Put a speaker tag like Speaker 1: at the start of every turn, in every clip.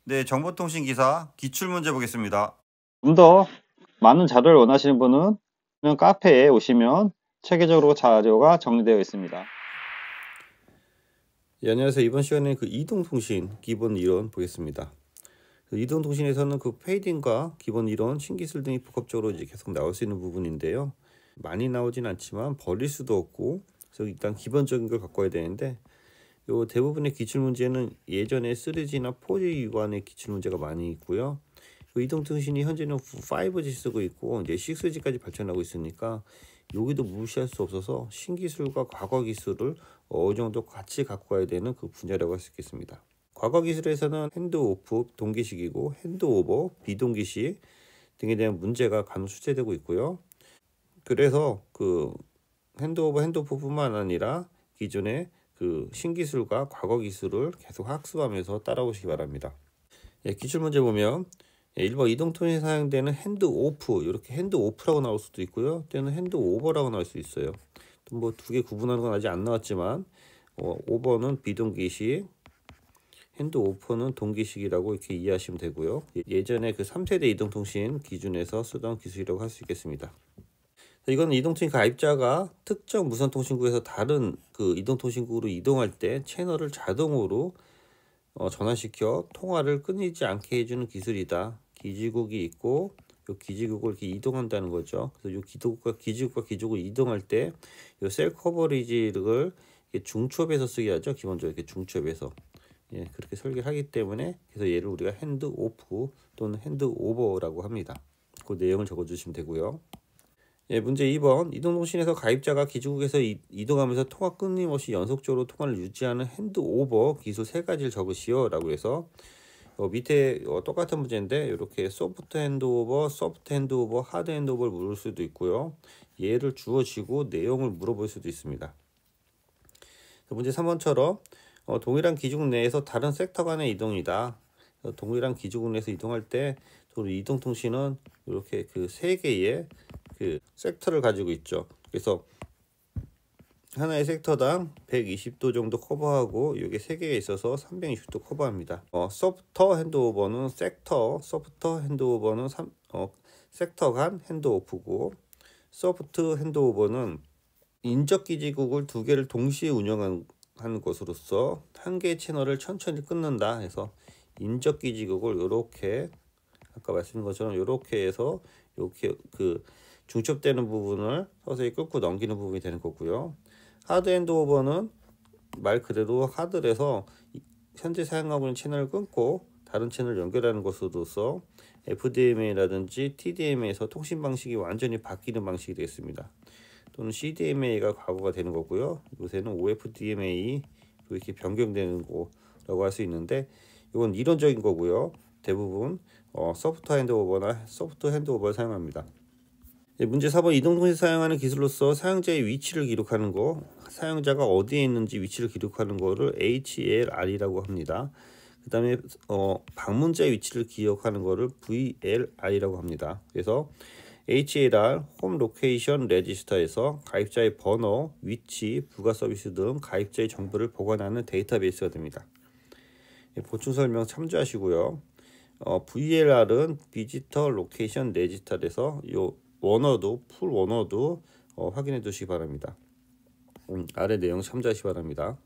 Speaker 1: 네, 정보통신 기사 기출문제 보겠습니다.
Speaker 2: 좀 더 많은 자료를 원하시는 분은 카페에 오시면 체계적으로 자료가 정리되어 있습니다.
Speaker 1: 예, 안녕하세요. 이번 시간에 이동통신 기본 이론 보겠습니다. 이동통신에서는 페이딩과 기본 이론, 신기술 등이 복합적으로 이제 계속 나올 수 있는 부분인데요. 많이 나오진 않지만 버릴 수도 없고, 그래서 일단 기본적인 걸 갖고 와야 되는데, 요 대부분의 기출 문제는 예전에 3G나 4G 유관의 기출 문제가 많이 있고요. 이동통신이 현재는 5G 쓰고 있고 이제 6G까지 발전하고 있으니까 여기도 무시할 수 없어서 신기술과 과거 기술을 어느 정도 같이 갖고 와야 되는 분야라고 할 수 있겠습니다. 과거 기술에서는 핸드오프 동기식이고 핸드오버 비동기식 등에 대한 문제가 간혹 출제되고 있고요. 그래서 핸드오버 핸드오프뿐만 아니라 기존의 신기술과 과거 기술을 계속 학습하면서 따라오시기 바랍니다. 예, 기출 문제 보면 1번 이동통신에 사용되는 핸드오프, 이렇게 핸드오프라고 나올 수도 있고요. 때는 핸드오버라고 나올 수 있어요. 뭐 두 개 구분하는 건 아직 안 나왔지만 5번은 비동기식, 핸드오프는 동기식이라고 이렇게 이해하시면 되고요. 예전에 3세대 이동통신 기준에서 쓰던 기술이라고 할 수 있겠습니다. 이건 이동통신 가입자가 특정 무선통신국에서 다른 이동통신국으로 이동할 때 채널을 자동으로 전환시켜 통화를 끊이지 않게 해주는 기술이다. 기지국이 있고 이 기지국을 이렇게 이동한다는 거죠. 그래서 이 기지국과 기지국을 이동할 때 이 셀 커버리지를 중첩에서 쓰게 하죠. 기본적으로 이렇게 중첩에서 그렇게 설계하기 때문에 그래서 얘를 우리가 핸드 오프 또는 핸드 오버라고 합니다. 그 내용을 적어주시면 되고요. 문제 2번 이동통신에서 가입자가 기지국에서 이동하면서 통화 끊임없이 연속적으로 통화를 유지하는 핸드오버 기술 3가지를 적으시오 라고 해서 밑에 똑같은 문제인데 이렇게 소프트 핸드오버, 하드 핸드오버를 물을 수도 있고요. 얘를 주어지고 내용을 물어볼 수도 있습니다. 문제 3번처럼 동일한 기지국 내에서 다른 섹터 간의 이동이다. 동일한 기지국 내에서 이동할 때 이동통신은 이렇게 3개의 섹터를 가지고 있죠. 그래서 하나의 섹터당 120도 정도 커버하고 이게 3개가 있어서 360도 커버합니다. 소프트 핸드오버는 섹터 간 핸드오프고, 소프트 핸드오버는 인적 기지국을 2개를 동시에 운영하는 것으로서 한 개의 채널을 천천히 끊는다 해서 인적 기지국을 이렇게 아까 말씀드린 것처럼 이렇게 해서 이렇게 중첩되는 부분을 서서히 끊고 넘기는 부분이 되는 거고요. 하드 핸드오버는 말 그대로 하드에서 현재 사용하고 있는 채널을 끊고 다른 채널을 연결하는 것으로서 FDMA라든지 TDMA에서 통신 방식이 완전히 바뀌는 방식이 되겠습니다. 또는 CDMA가 과거가 되는 거고요. 요새는 OFDMA 이렇게 변경되는 거라고 할 수 있는데 이건 이론적인 거고요. 대부분 소프트 핸드오버를 사용합니다. 문제 4번 이동통신 사용하는 기술로서 사용자의 위치를 기록하는 거, 사용자가 어디에 있는지 위치를 기록하는 거를 HLR이라고 합니다. 그 다음에 방문자의 위치를 기억하는 거를 VLR이라고 합니다. 그래서 HLR, 홈 로케이션 레지스터에서 가입자의 번호, 위치, 부가 서비스 등 가입자의 정보를 보관하는 데이터베이스가 됩니다. 보충 설명 참조하시고요. VLR은 비지터 로케이션 레지스터에서 풀 원어도 확인해 두시기 바랍니다. 아래 내용 참조하시기 바랍니다.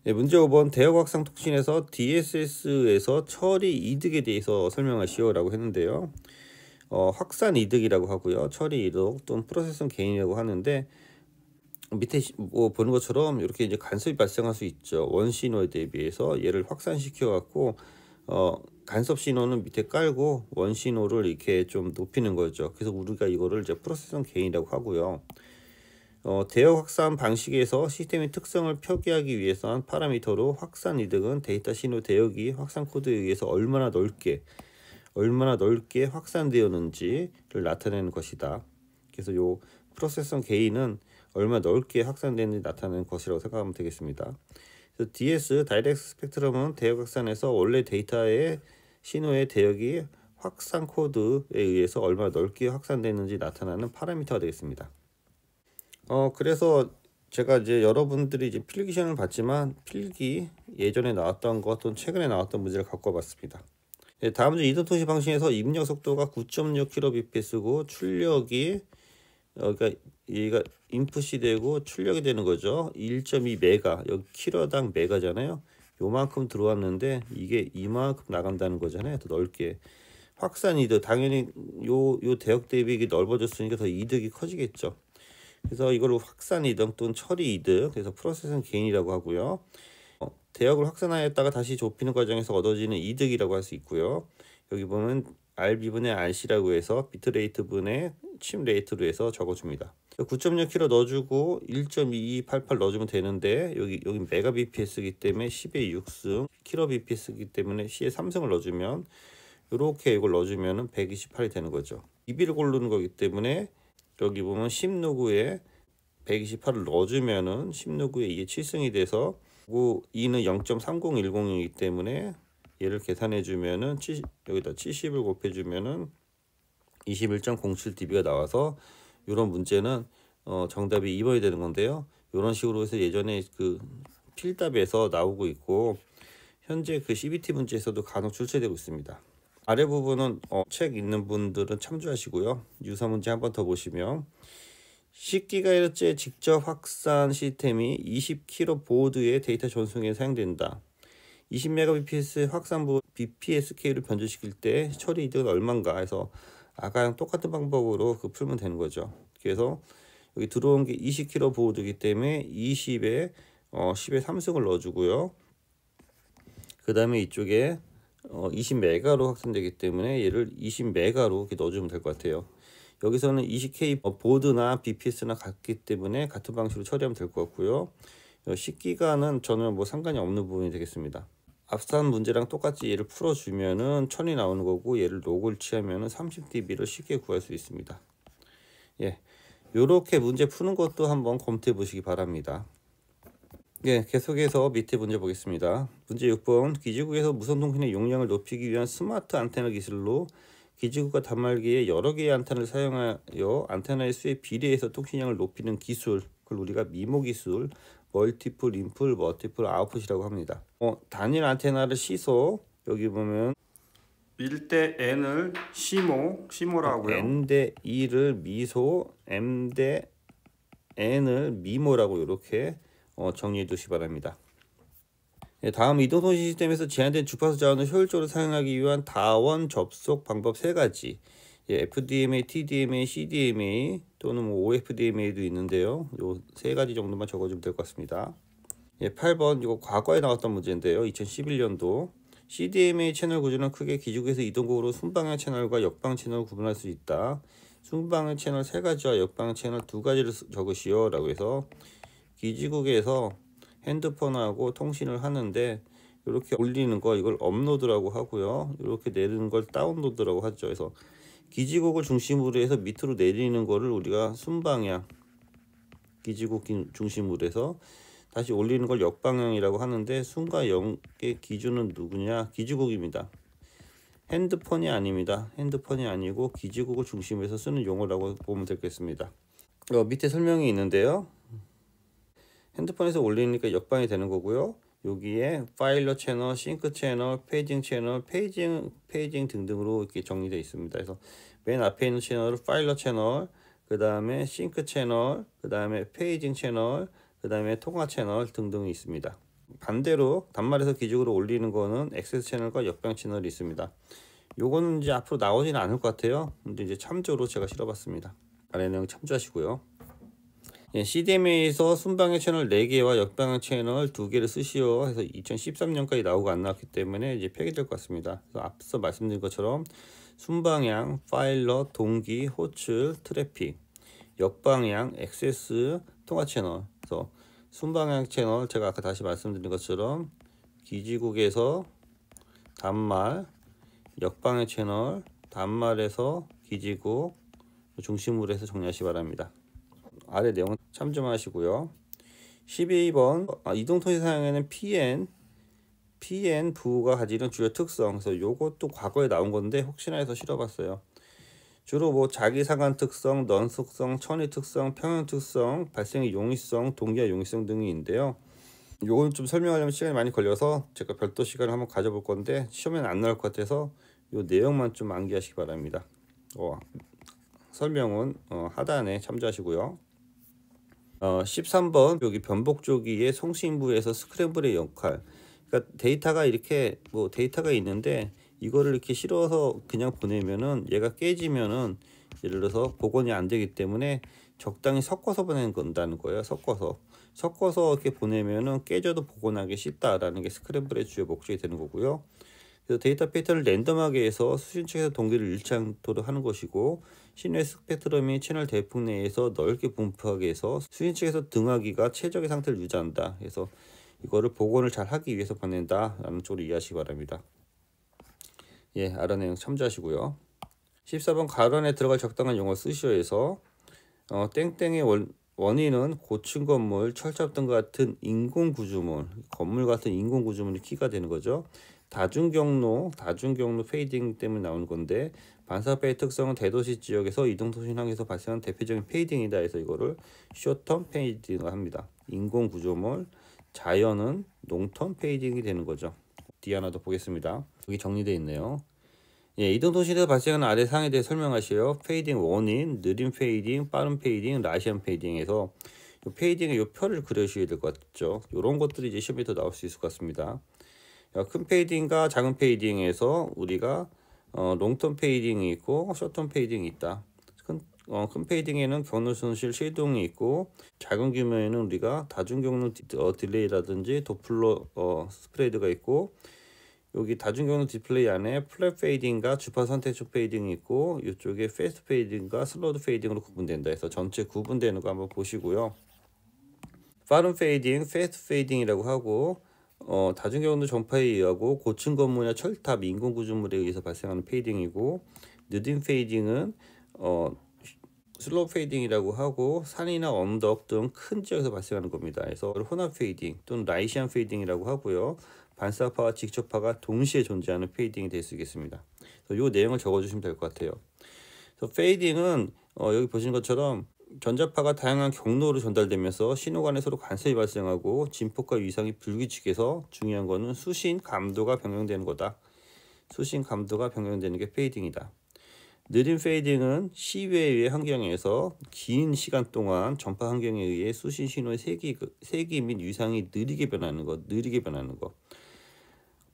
Speaker 1: 문제 5번 대역확산 통신에서 DSS에서 처리 이득에 대해서 설명하시오 라고 했는데요. 확산 이득이라고 하고요. 처리 이득 또는 프로세싱 게인이라고 하는데 밑에 보는 것처럼 이렇게 이제 간섭이 발생할 수 있죠. 원 신호에 대비해서 얘를 확산시켜 갖고 간섭 신호는 밑에 깔고 원 신호를 이렇게 좀 높이는 거죠. 그래서 우리가 이거를 이제 프로세싱 게인이라고 하고요. 대역 확산 방식에서 시스템의 특성을 표기하기 위해서 파라미터로 확산 이득은 데이터 신호 대역이 확산 코드에 의해서 얼마나 넓게 확산되었는지를 나타내는 것이다. 그래서 요 프로세싱 게인은 얼마나 넓게 확산되는지 나타내는 것이라고 생각하면 되겠습니다. 그래서 DS 다이렉트 스펙트럼은 대역 확산에서 원래 데이터의 신호의 대역이 확산 코드에 의해서 얼마나 넓게 확산되는지 나타나는 파라미터가 되겠습니다. 그래서 제가 이제 여러분들이 필기 시험을 봤지만 필기 예전에 나왔던 것 또는 최근에 나왔던 문제를 갖고 와봤습니다. 예, 다음 주 이동통신 방식에서 입력 속도가 9.6kbps고 출력이 그러니까 얘가 인풋이 되고 출력이 되는 거죠. 1.2 메가, 여기 킬로당 메가잖아요. 요만큼 들어왔는데 이게 이만큼 나간다는 거잖아요. 더 넓게. 확산 이득, 당연히 요 대역 대비 이게 넓어졌으니까 더 이득이 커지겠죠. 그래서 이걸 확산 이득 또는 처리 이득, 그래서 프로세싱 게인이라고 하고요. 대역을 확산하였다가 다시 좁히는 과정에서 얻어지는 이득이라고 할 수 있고요. 여기 보면 RB분의 RC라고 해서 비트레이트 분의 칩 레이트로 해서 적어줍니다. 9.6kg 넣어주고 1.2288 넣어주면 되는데 여기 메가 bps이기 때문에 10의 6승, 킬로 bps이기 때문에 10의 3승을 넣어주면 이렇게 이걸 넣어주면 128이 되는 거죠. 2비를 고르는 거기 때문에 여기 보면 10누구에 128을 넣어주면은 10누구에 2의 7승이 돼서 2는 0.3010이기 때문에 얘를 계산해 주면은 여기다 70을 곱해 주면은 21.07dB가 나와서 이런 문제는 정답이 2번이 되는 건데요. 이런 식으로 해서 예전에 그 필답에서 나오고 있고 현재 그 CBT 문제에서도 간혹 출제되고 있습니다. 아래 부분은 책 있는 분들은 참조하시고요. 유사 문제 한 번 더 보시면 10GHz 직접 확산 시스템이 20kg 보드의 데이터 전송에 사용된다. 20Mbps 확산부 BPSK를 변조시킬 때 처리 이득은 얼마인가 해서 아까랑 똑같은 방법으로 풀면 되는 거죠. 그래서 여기 들어온 게 20kg 보드이기 때문에 20에 10에 3승을 넣어주고요. 그 다음에 이쪽에 20메가로 확산되기 때문에 얘를 20메가로 이렇게 넣어주면 될 것 같아요. 여기서는 20K 보드나 BPS나 같기 때문에 같은 방식으로 처리하면 될 것 같고요. 10기가는 저는 뭐 상관이 없는 부분이 되겠습니다. 앞선 문제랑 똑같이 얘를 풀어주면은 1000이 나오는 거고 얘를 로그를 취하면은 30dB를 쉽게 구할 수 있습니다. 예, 요렇게 문제 푸는 것도 한번 검토해 보시기 바랍니다. 예, 계속해서 밑에 문제 보겠습니다. 문제 6번. 기지국에서 무선통신의 용량을 높이기 위한 스마트 안테나 기술로 기지국과 단말기에 여러 개의 안테나를 사용하여 안테나의 수에 비례해서 통신량을 높이는 기술, 그걸 우리가 미모 기술, 멀티플 인풋, 멀티플 아웃풋이라고 합니다. 단일 안테나를 시소, 여기 보면
Speaker 3: 1대 n을 시모라고 하고요.
Speaker 1: n 대 2를 미소, m 대 n을 미모라고 이렇게 정리해 두시기 바랍니다. 네, 다음 이동통신 시스템에서 제한된 주파수 자원을 효율적으로 사용하기 위한 다원 접속 방법 3가지. 예, FDMA, TDMA, CDMA 또는 뭐 OFDMA도 있는데요. 요 3가지 정도만 적어주면 될 것 같습니다. 예, 8번 이거 과거에 나왔던 문제인데요. 2011년도 CDMA 채널 구조는 크게 기지국에서 이동국으로 순방향 채널과 역방 채널을 구분할 수 있다. 순방향 채널 3가지와 역방 채널 2가지를 적으시오 라고 해서 기지국에서 핸드폰하고 통신을 하는데 이렇게 올리는 거 이걸 업로드라고 하고요. 이렇게 내리는 걸 다운로드라고 하죠. 그래서 기지국을 중심으로 해서 밑으로 내리는 거를 우리가 순방향 기지국 중심으로 해서 다시 올리는 걸 역방향이라고 하는데 순과 역의 기준은 누구냐? 기지국입니다. 핸드폰이 아닙니다. 핸드폰이 아니고 기지국을 중심으로 해서 쓰는 용어라고 보면 되겠습니다. 밑에 설명이 있는데요. 핸드폰에서 올리니까 역방이 되는 거고요. 여기에 파일러 채널, 싱크 채널, 페이징 채널, 페이징 등등으로 이렇게 정리되어 있습니다. 그래서 맨 앞에 있는 채널은 파일러 채널, 그 다음에 싱크 채널, 그 다음에 페이징 채널, 그 다음에 통화 채널 등등이 있습니다. 반대로 단말에서 기지국으로 올리는 거는 액세스 채널과 역방 채널이 있습니다. 요거는 이제 앞으로 나오지는 않을 것 같아요. 근데 이제 참조로 제가 실어봤습니다. 아래 내용 참조하시고요. 예, CDMA에서 순방향 채널 4개와 역방향 채널 2개를 쓰시오 해서 2013년까지 나오고 안 나왔기 때문에 이제 폐기될 것 같습니다. 그래서 앞서 말씀드린 것처럼 순방향, 파일럿, 동기, 호출, 트래픽, 역방향, 액세스, 통화 채널. 그래서 순방향 채널 제가 아까 다시 말씀드린 것처럼 기지국에서 단말, 역방향 채널, 단말에서 기지국 중심으로 해서 정리하시기 바랍니다. 아래 내용 참조만 하시고요. 12번 이동통신 사용에는 PN 부호가 가지는 주요 특성. 그래서 요것도 과거에 나온 건데 혹시나 해서 실어봤어요. 주로 뭐 자기상한 특성, 넌속성, 천위 특성, 평형 특성, 발생의 용이성, 동기화 용이성 등이 있는데요. 요건 좀 설명하려면 시간이 많이 걸려서 제가 별도 시간을 한번 가져볼 건데 시험에는 안 나올 것 같아서 요 내용만 좀 암기하시기 바랍니다. 설명은 하단에 참조하시고요. 13번 여기 변복조기의 송신부에서 스크램블의 역할. 그러니까 데이터가 이렇게 데이터가 있는데 이거를 이렇게 실어서 그냥 보내면은 얘가 깨지면은 예를 들어서 복원이 안 되기 때문에 적당히 섞어서 보낸다는 거예요. 섞어서 이렇게 보내면은 깨져도 복원하기 쉽다라는 게 스크램블의 주요 목적이 되는 거고요. 그래서 데이터 패턴을 랜덤하게 해서 수신 측에서 동기를 잃지 않도록 하는 것이고, 신호의 스펙트럼이 채널 대폭 내에서 넓게 분포하게 해서 수신 측에서 등하기가 최적의 상태를 유지한다. 그래서 이거를 복원을 잘 하기 위해서 보낸다라는 쪽으로 이해하시기 바랍니다. 예, 아래 내용 참조하시고요. 14번 가론에 들어갈 적당한 용어 쓰시오에서 땡땡의 원인은 고층 건물, 철탑 등 같은 인공 구조물, 건물 같은 인공 구조물이 키가 되는 거죠. 다중경로 페이딩 때문에 나오는 건데, 반사파의 특성은 대도시 지역에서 이동통신망에서 발생한 대표적인 페이딩이다 해서 이거를 숏텀 페이딩을 합니다. 인공 구조물, 자연은 롱텀 페이딩이 되는 거죠. 뒤 하나 더 보겠습니다. 여기 정리되어 있네요. 예, 이동통신에서 발생하는 아래 사항에 대해 설명하시오. 페이딩 원인, 느린 페이딩, 빠른 페이딩, 라시안 페이딩에서 페이딩의 요 표를 그려주셔야 될 것 같죠. 이런 것들이 이제 시험에 더 나올 수 있을 것 같습니다. 큰 페이딩과 작은 페이딩에서 우리가 롱텀 페이딩이 있고 숏텀 페이딩이 있다. 큰 페이딩에는 경로 손실 실동이 있고, 작은 규모에는 우리가 다중경로 딜레이라든지 도플러 스프레드가 있고, 여기 다중경로 디스플레이 안에 플랫 페이딩과 주파 선택적 페이딩이 있고, 이쪽에 패스트 페이딩과 슬로우 페이딩으로 구분된다 해서 전체 구분되는 거 한번 보시고요. 빠른 페이딩, 패스트 페이딩이라고 하고, 다중경로 전파에 의하고 고층 건물이나 철탑, 인공 구조물에 의해서 발생하는 페이딩이고, 느린 페이딩은 슬로우 페이딩이라고 하고 산이나 언덕 등 큰 지역에서 발생하는 겁니다. 그래서 혼합 페이딩 또는 라이시안 페이딩이라고 하고요. 반사파와 직접파가 동시에 존재하는 페이딩이 될 수 있겠습니다. 이 내용을 적어주시면 될 것 같아요. 그래서 페이딩은 여기 보시는 것처럼 전자파가 다양한 경로로 전달되면서 신호 간에 서로 간섭이 발생하고 진폭과 위상이 불규칙해서 중요한 거는 수신 감도가 변경되는 거다. 수신 감도가 변경되는 게 페이딩이다. 느린 페이딩은 시외의 환경에서 긴 시간 동안 전파 환경에 의해 수신 신호의 세기 및 위상이 느리게 변하는 것.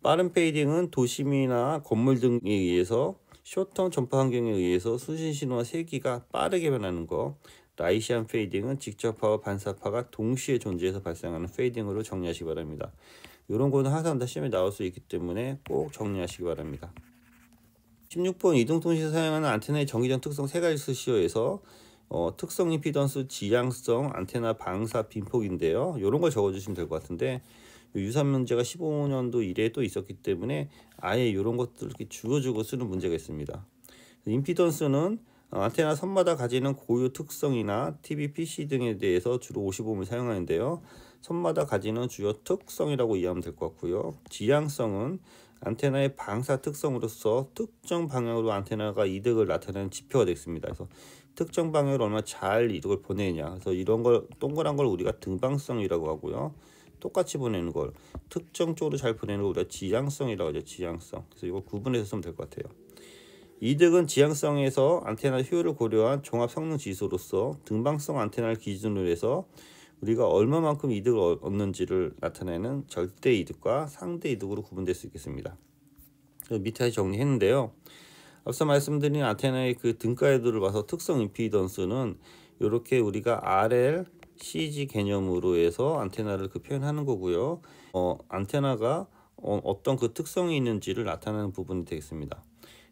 Speaker 1: 빠른 페이딩은 도심이나 건물 등에 의해서 숏텀 전파 환경에 의해서 수신 신호와 세기가 빠르게 변하는 것. 라이시안 페이딩은 직접파와 반사파가 동시에 존재해서 발생하는 페이딩으로 정리하시기 바랍니다. 이런 거는 항상 다 시험에 나올 수 있기 때문에 꼭 정리하시기 바랍니다. 16번 이동통신에서 사용하는 안테나의 정기적 특성 3가지 쓰시오에서 특성 임피던스, 지향성, 안테나 방사 빈폭인데요. 이런 걸 적어주시면 될 것 같은데, 유산 문제가 15년도 이래 또 있었기 때문에 아예 이런 것들을 이렇게 주어주고 쓰는 문제가 있습니다. 임피던스는 안테나 선마다 가지는 고유 특성이나 TV, PC 등에 대해서 주로 55옴을 사용하는데요. 선마다 가지는 주요 특성이라고 이해하면 될 것 같고요. 지향성은 안테나의 방사 특성으로서 특정 방향으로 안테나가 이득을 나타내는 지표가 되겠습니다. 그래서 특정 방향으로 얼마나 잘 이득을 보내냐. 그래서 이런 걸 동그란 걸 우리가 등방성이라고 하고요. 똑같이 보내는 걸 특정 쪽으로 잘 보내는 걸 우리가 지향성이라고 하죠. 지향성. 그래서 이거 구분해서 쓰면 될 것 같아요. 이득은 지향성에서 안테나 효율을 고려한 종합 성능 지수로서 등방성 안테나를 기준으로 해서 우리가 얼마만큼 이득을 얻는지를 나타내는 절대 이득과 상대 이득으로 구분될 수 있겠습니다. 밑에 정리했는데요. 앞서 말씀드린 안테나의 그 등가이드를 봐서 특성 임피던스는 이렇게 우리가 RL, CG 개념으로 해서 안테나를 표현하는 거고요. 안테나가 어떤 그 특성이 있는지를 나타내는 부분이 되겠습니다.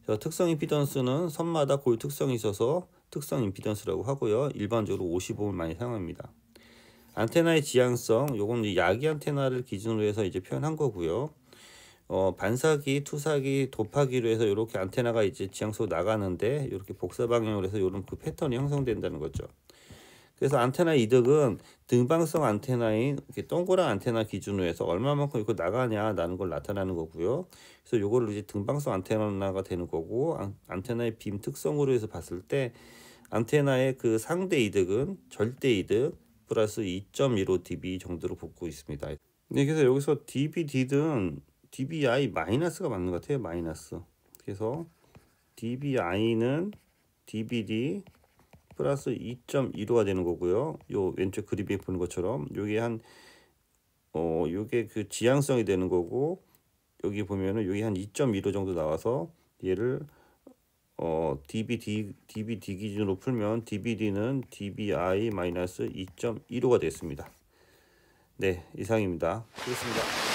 Speaker 1: 그래서 특성 임피던스는 선마다 고유 특성이 있어서 특성 임피던스라고 하고요. 일반적으로 55를 많이 사용합니다. 안테나의 지향성, 요건 야기 안테나를 기준으로 해서 이제 표현한 거고요. 반사기, 투사기, 도파기로 해서 이렇게 안테나가 이제 지향성으로 나가는데 이렇게 복사 방향으로 해서 이런 그 패턴이 형성된다는 거죠. 그래서 안테나 이득은 등방성 안테나인 이렇게 동그란 안테나 기준으로 해서 얼마만큼 이거 나가냐라는 걸 나타나는 거고요. 그래서 요거를 이제 등방성 안테나가 되는 거고, 안테나의 빔 특성으로 해서 봤을 때 안테나의 그 상대 이득은 절대 이득 플러스 2.15 dB 정도로 보고 있습니다. 네, 그래서 여기서 dB, D는 dBi 마이너스가 맞는 것 같아요. 마이너스. 그래서 dbi는 dbd 플러스 2.15가 되는 거고요. 요 왼쪽 그래프에 보는 것처럼 요게 요게 그 지향성이 되는 거고, 여기 보면은 요게 한 2.15 정도 나와서 얘를 dbd 기준으로 풀면 dbd는 dbi 마이너스 2.15가 됐습니다. 네, 이상입니다. 수고했습니다.